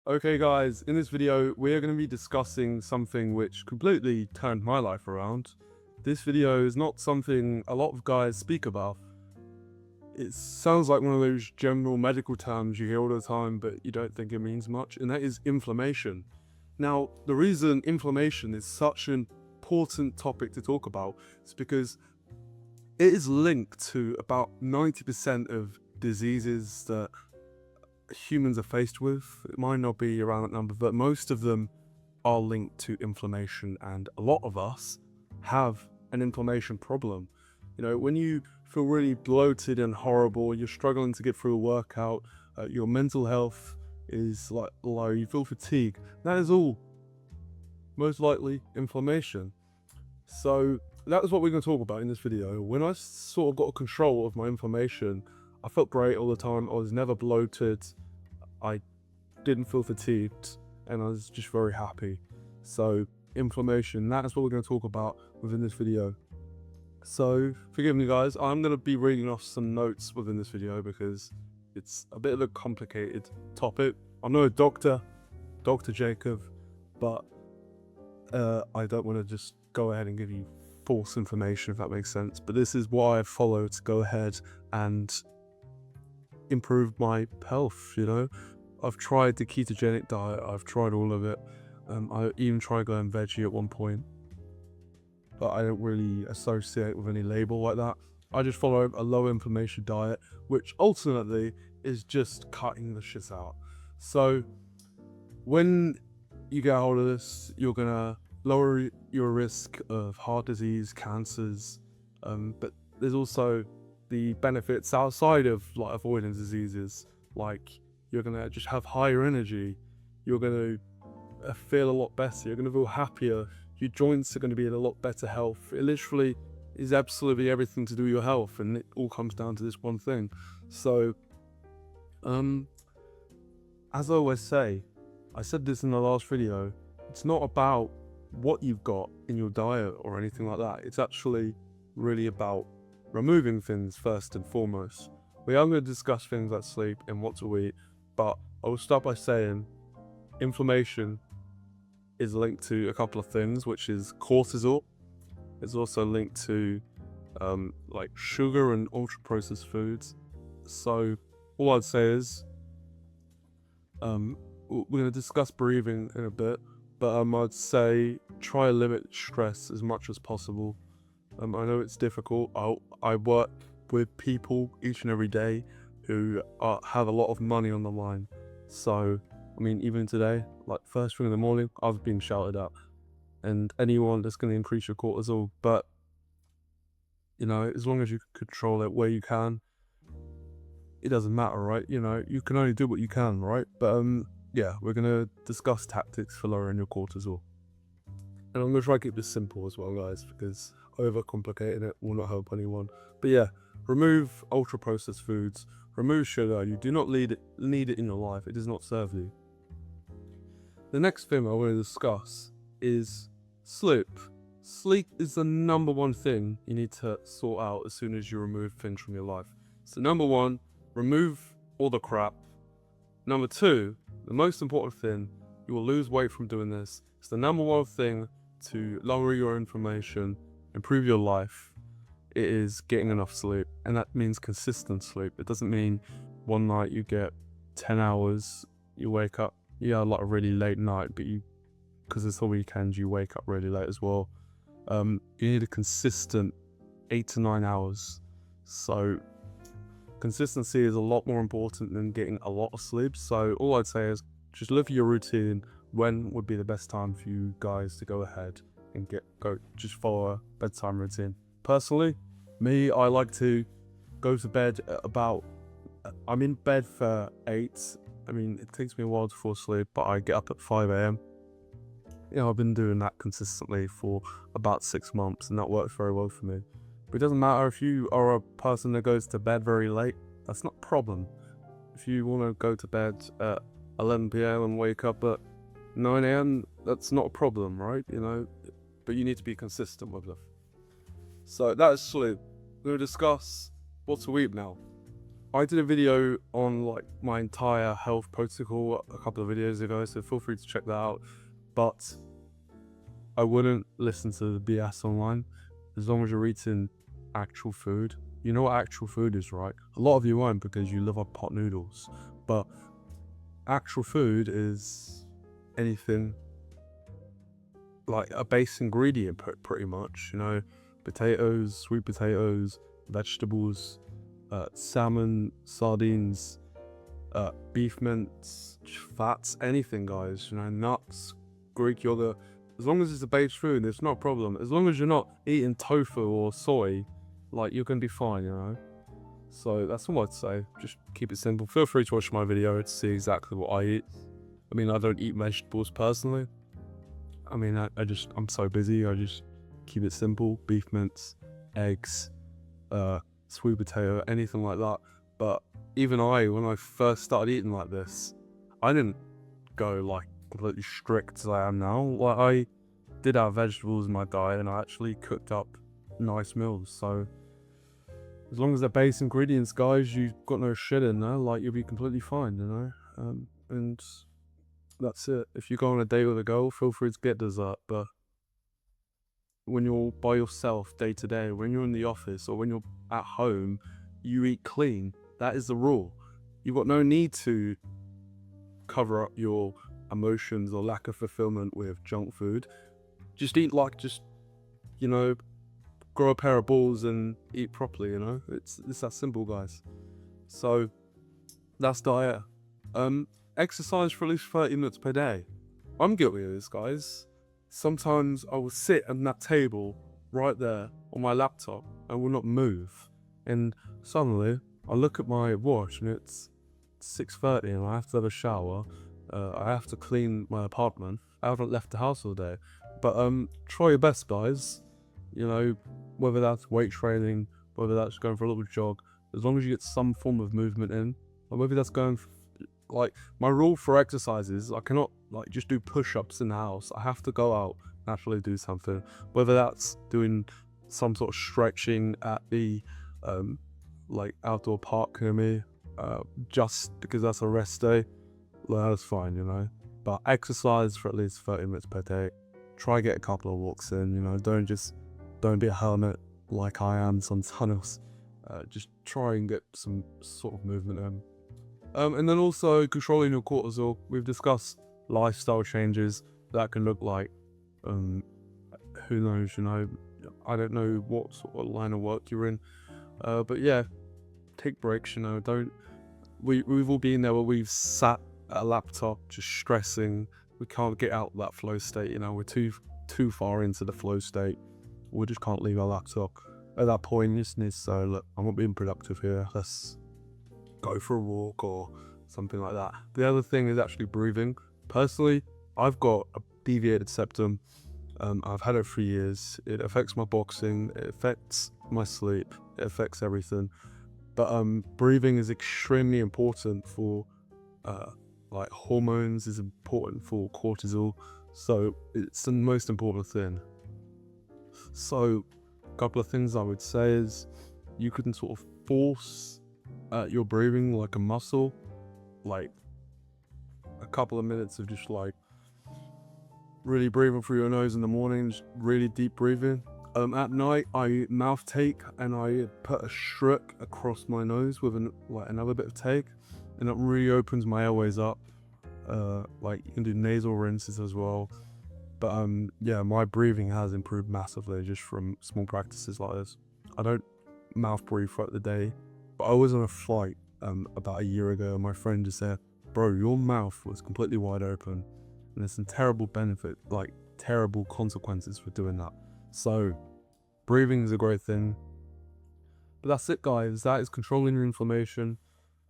Okay guys, in this video, we're going to be discussing something which completely turned my life around. This video is not something a lot of guys speak about. It sounds like one of those general medical terms you hear all the time, but you don't think it means much, and that is inflammation. Now, the reason inflammation is such an important topic to talk about is because it is linked to about 90% of diseases that humans are faced with. It might not be around that number, but most of them are linked to inflammation, and a lot of us have an inflammation problem. You know, when you feel really bloated and horrible, you're struggling to get through a workout, your mental health is like low, you feel fatigue. That is all most likely inflammation. So that is what we're going to talk about in this video. When I sort of got control of my inflammation, I felt great all the time. I was never bloated. I didn't feel fatigued, and I was just very happy. So inflammation, that is what we're going to talk about within this video. So forgive me guys, I'm going to be reading off some notes within this video because it's a bit of a complicated topic. I'm not a doctor, Dr. Jacob, but I don't want to just go ahead and give you false information, if that makes sense. But this is what I follow to go ahead and improve my health, you know. I've tried the ketogenic diet, I've tried all of it. I even tried going veggie at one point, but I don't really associate with any label like that. I just follow a low inflammation diet, which ultimately is just cutting the shit out. So when you get hold of this, you're gonna lower your risk of heart disease, cancers, but there's also the benefits outside of like avoiding diseases. Like you're gonna just have higher energy, you're gonna feel a lot better, you're gonna feel happier, your joints are gonna be in a lot better health. It literally is absolutely everything to do with your health, and it all comes down to this one thing. So, as I always say, I said this in the last video, it's not about what you've got in your diet or anything like that. It's actually really about removing things first and foremost. We are going to discuss things like sleep and what to eat, but I will start by saying inflammation is linked to a couple of things, which is cortisol. It's also linked to like sugar and ultra processed foods. So all I'd say is we're going to discuss breathing in a bit, but I'd say try to limit stress as much as possible. I know it's difficult. I work with people each and every day who have a lot of money on the line. So, I mean, even today, like first thing in the morning, I've been shouted at, and anyone that's going to increase your cortisol. But you know, as long as you control it where you can, it doesn't matter, right? You know, you can only do what you can, right? But yeah, we're gonna discuss tactics for lowering your cortisol. And I'm gonna try to keep this simple as well, guys, because overcomplicating it will not help anyone. But yeah, remove ultra processed foods, remove sugar. You do not need it in your life. It does not serve you. The next thing I want to discuss is sleep. Sleep is the number one thing you need to sort out as soon as you remove things from your life. So number one, remove all the crap. Number two, the most important thing, you will lose weight from doing this. It's the number one thing to lower your inflammation, improve your life. It is getting enough sleep, and that means consistent sleep. It doesn't mean one night you get 10 hours, you wake up, like a really late night, but because it's the weekend, you wake up really late as well. You need a consistent 8 to 9 hours. So consistency is a lot more important than getting a lot of sleep. So all I'd say is just look at your routine. When would be the best time for you guys to go ahead and just follow a bedtime routine? Personally, me, I like to go to bed at I'm in bed for 8. I mean, it takes me a while to fall asleep, but I get up at 5 a.m. You know, I've been doing that consistently for about 6 months, and that works very well for me. But it doesn't matter if you are a person that goes to bed very late, that's not a problem. If you want to go to bed at 11 p.m. and wake up at 9 a.m., that's not a problem, right? You know, but you need to be consistent with it. So that is sleep. We're going to discuss what to eat now. I did a video on like my entire health protocol a couple of videos ago, so feel free to check that out. But I wouldn't listen to the BS online as long as you're eating actual food. You know what actual food is, right? A lot of you won't because you live on pot noodles, but actual food is anything like a base ingredient, pretty much. You know, potatoes, sweet potatoes, vegetables, salmon, sardines, beef mince, fats, anything, guys. You know, nuts, Greek yogurt. As long as it's a base food, it's not a problem. As long as you're not eating tofu or soy, like, you're gonna be fine, you know. So that's all I'd say. Just keep it simple. Feel free to watch my video to see exactly what I eat. I mean, I don't eat vegetables personally. I mean, I'm so busy. I just keep it simple. Beef mince, eggs, sweet potato, anything like that. But even when I first started eating like this, I didn't go like completely strict as I am now. Like, I did have vegetables in my diet and I actually cooked up nice meals. So as long as they're base ingredients, guys, you've got no shit in there, like, you'll be completely fine, you know. And that's it. If you go on a date with a girl, feel free to get dessert, but when you're by yourself day to day, when you're in the office or when you're at home, you eat clean. That is the rule. You've got no need to cover up your emotions or lack of fulfillment with junk food. Just eat you know, grow a pair of balls and eat properly, you know. It's that simple, guys. So that's diet. Exercise for at least 30 minutes per day. I'm guilty of this, guys. Sometimes I will sit at that table right there on my laptop and will not move. And suddenly I look at my watch and it's 6:30 and I have to have a shower. I have to clean my apartment. I haven't left the house all day. But try your best, guys. You know, whether that's weight training, whether that's going for a little jog, as long as you get some form of movement in, or maybe that's going like, my rule for exercise is I cannot like just do push-ups in the house. I have to go out and actually do something, whether that's doing some sort of stretching at the like outdoor park near me, just because that's a rest day. Well, that's fine, you know. But exercise for at least 30 minutes per day. Try get a couple of walks in, you know. Don't be a hermit like I am sometimes. Just try and get some sort of movement in. And then also controlling your cortisol. We've discussed lifestyle changes that can look like. Who knows, you know. I don't know what sort of line of work you're in. But yeah, take breaks, you know. We've all been there where we've sat at a laptop just stressing. We can't get out of that flow state, you know. We're too far into the flow state. We just can't leave our laptop. At that point, you just need to say, look, I'm not being productive here. Let's go for a walk or something like that. The other thing is actually breathing. Personally, I've got a deviated septum. I've had it for years. It affects my boxing, it affects my sleep, it affects everything. But breathing is extremely important for like hormones, is important for cortisol. So it's the most important thing. So a couple of things I would say is you can sort of force your breathing like a muscle, like a couple of minutes of just like really breathing through your nose in the morning, just really deep breathing. At night I mouth take and I put a stroke across my nose with another bit of take, and it really opens my airways up. Like, you can do nasal rinses as well. But yeah, my breathing has improved massively just from small practices like this. I don't mouth breathe throughout the day. But I was on a flight about a year ago, and my friend just said, bro, your mouth was completely wide open, and there's some terrible terrible consequences for doing that. So breathing is a great thing. But that's it, guys. That is controlling your inflammation.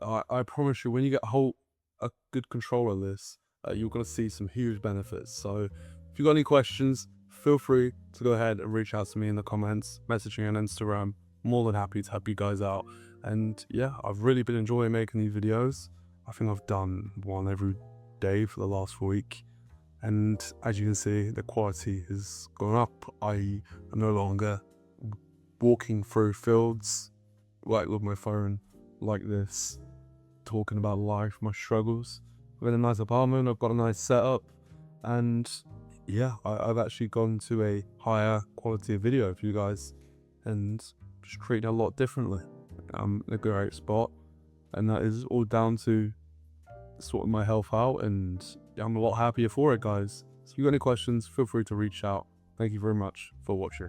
I promise you, when you get a good control of this, you're going to see some huge benefits. So if you've got any questions, feel free to go ahead and reach out to me in the comments, message me on Instagram. More than happy to help you guys out. And yeah, I've really been enjoying making these videos. I think I've done one every day for the last week. And as you can see, the quality has gone up. I am no longer walking through fields like with my phone. like this, talking about life, my struggles. I've got a nice apartment, I've got a nice setup, and yeah, I've actually gone to a higher quality of video for you guys and just treating it a lot differently. I'm in a great spot, and that is all down to sorting my health out, and I'm a lot happier for it, guys. So if you got any questions, feel free to reach out. Thank you very much for watching.